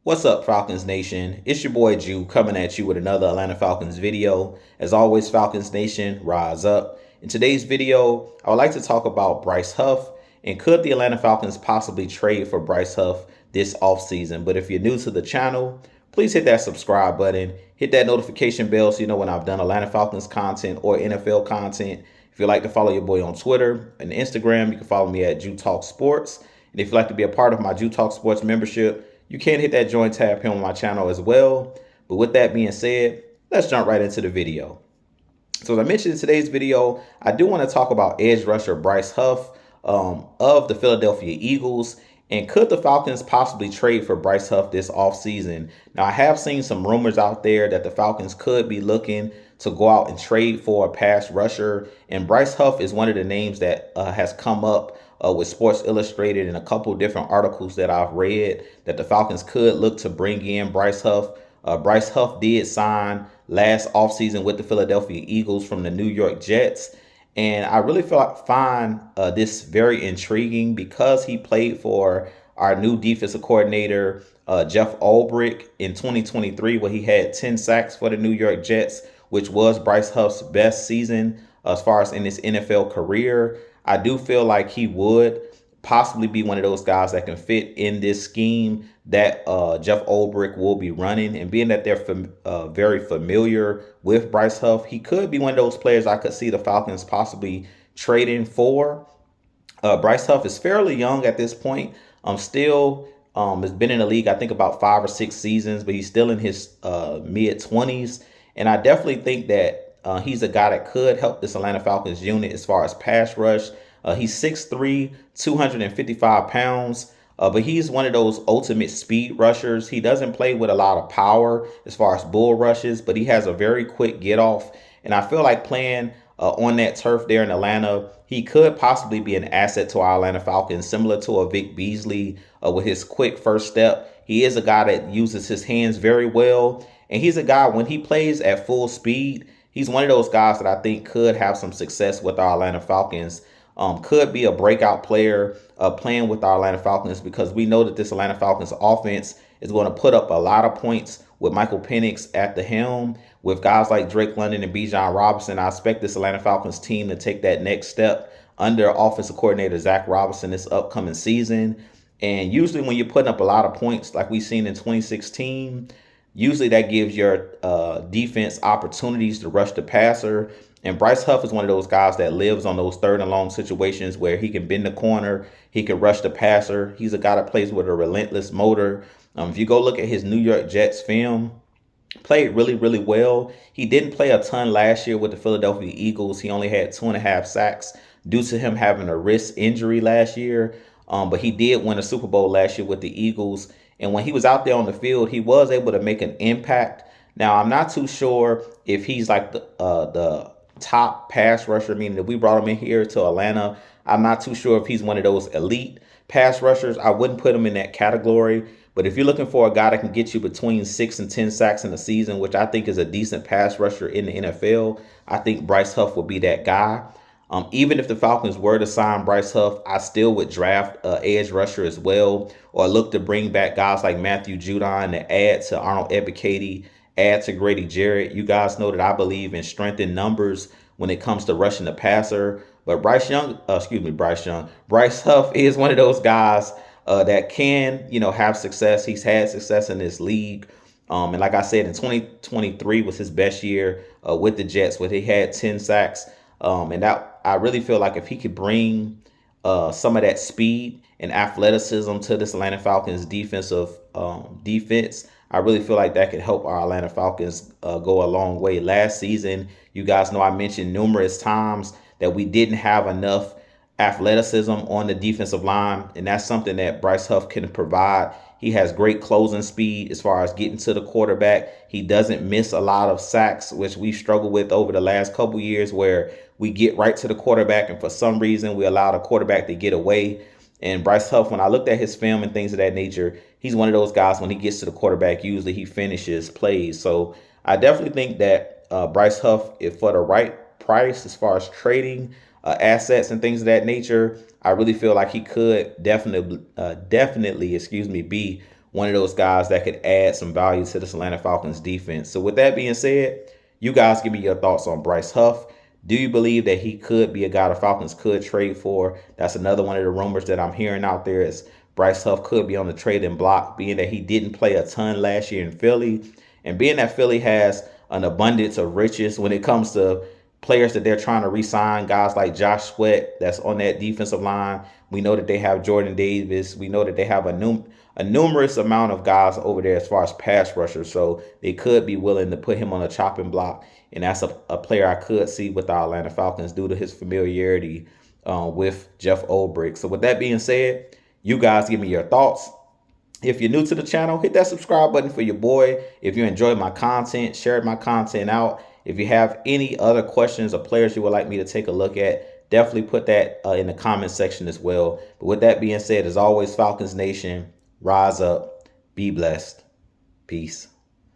What's up, Falcons Nation? It's your boy Jew coming at you with another Atlanta Falcons video. As always, Falcons Nation, rise up. In today's video, I would like to talk about Bryce Huff and could the Atlanta Falcons possibly trade for Bryce Huff this offseason? But if you're new to the channel, please hit that subscribe button, hit that notification bell so you know when I've done Atlanta Falcons content or NFL content. If you'd like to follow your boy on Twitter and Instagram, you can follow me at Jew Talk Sports. And if you'd like to be a part of my Jew Talk Sports membership, you can hit that join tab here on my channel as well. But with that being said, let's jump right into the video. So as I mentioned in today's video, I do want to talk about edge rusher Bryce Huff of the Philadelphia Eagles. And could the Falcons possibly trade for Bryce Huff this offseason? Now, I have seen some rumors out there that the Falcons could be looking to go out and trade for a pass rusher. And Bryce Huff is one of the names that has come up with Sports Illustrated and a couple different articles that I've read that the Falcons could look to bring in Bryce Huff. Bryce Huff did sign last offseason with the Philadelphia Eagles from the New York Jets. And I really find this very intriguing because he played for our new defensive coordinator, Jeff Ulbrich, in 2023, where he had 10 sacks for the New York Jets, which was Bryce Huff's best season as far as in his NFL career. I do feel like he would possibly be one of those guys that can fit in this scheme that Jeff Ulbrich will be running. And being that they're very familiar with Bryce Huff, he could be one of those players I could see the Falcons possibly trading for. Bryce Huff is fairly young at this point. Still has been in the league, I think, about 5 or 6 seasons, but he's still in his mid-20s. And I definitely think that he's a guy that could help this Atlanta Falcons unit as far as pass rush. He's 6'3", 255 pounds, but he's one of those ultimate speed rushers. He doesn't play with a lot of power as far as bull rushes, but he has a very quick get off. And I feel like playing on that turf there in Atlanta, he could possibly be an asset to our Atlanta Falcons, similar to a Vic Beasley with his quick first step. He is a guy that uses his hands very well. And he's a guy, when he plays at full speed, he's one of those guys that I think could have some success with our Atlanta Falcons. Could be a breakout player playing with our Atlanta Falcons, because we know that this Atlanta Falcons offense is going to put up a lot of points with Michael Penix at the helm. With guys like Drake London and Bijan Robinson, I expect this Atlanta Falcons team to take that next step under offensive coordinator Zach Robinson this upcoming season. And usually when you're putting up a lot of points like we've seen in 2016, usually that gives your defense opportunities to rush the passer. And Bryce Huff is one of those guys that lives on those third and long situations where he can bend the corner, he can rush the passer. He's a guy that plays with a relentless motor. If you go look at his New York Jets film, played really, really well. He didn't play a ton last year with the Philadelphia Eagles. He only had 2.5 sacks due to him having a wrist injury last year. But he did win a Super Bowl last year with the Eagles. And when he was out there on the field, he was able to make an impact. Now, I'm not too sure if he's like the top pass rusher, meaning that we brought him in here to Atlanta. I'm not too sure if he's one of those elite pass rushers. I wouldn't put him in that category. But if you're looking for a guy that can get you between 6 and 10 sacks in a season, which I think is a decent pass rusher in the NFL, I think Bryce Huff would be that guy. Even if the Falcons were to sign Bryce Huff, I still would draft edge rusher as well, or look to bring back guys like Matthew Judon to add to Arnold Ebiketie, add to Grady Jarrett. You guys know that I believe in strength in numbers when it comes to rushing the passer. But Bryce Huff is one of those guys that can, have success. He's had success in this league. And like I said, in 2023 was his best year with the Jets, where he had 10 sacks. And that, I really feel like if he could bring some of that speed and athleticism to this Atlanta Falcons defense, I really feel like that could help our Atlanta Falcons go a long way. Last season, you guys know I mentioned numerous times that we didn't have enough athleticism on the defensive line, and that's something that Bryce Huff can provide. He has great closing speed as far as getting to the quarterback. He doesn't miss a lot of sacks, which we struggled with over the last couple years, where we get right to the quarterback and for some reason we allow the quarterback to get away. And Bryce Huff, when I looked at his film and things of that nature, he's one of those guys, when he gets to the quarterback, usually he finishes plays. So I definitely think that Bryce Huff, if for the right price as far as trading assets and things of that nature, I really feel like he could definitely, be one of those guys that could add some value to this Atlanta Falcons defense. So with that being said, you guys give me your thoughts on Bryce Huff. Do you believe that he could be a guy the Falcons could trade for? That's another one of the rumors that I'm hearing out there is Bryce Huff could be on the trading block, being that he didn't play a ton last year in Philly, and being that Philly has an abundance of riches when it comes to players that they're trying to re-sign, guys like Josh Sweat that's on that defensive line. We know that they have Jordan Davis. We know that they have a numerous amount of guys over there as far as pass rushers. So they could be willing to put him on a chopping block. And that's a player I could see with the Atlanta Falcons due to his familiarity with Jeff Ulbrich. So with that being said, you guys give me your thoughts. If you're new to the channel, hit that subscribe button for your boy. If you enjoy my content, share my content out. If you have any other questions or players you would like me to take a look at, definitely put that in the comment section as well. But with that being said, as always, Falcons Nation, rise up, be blessed. Peace.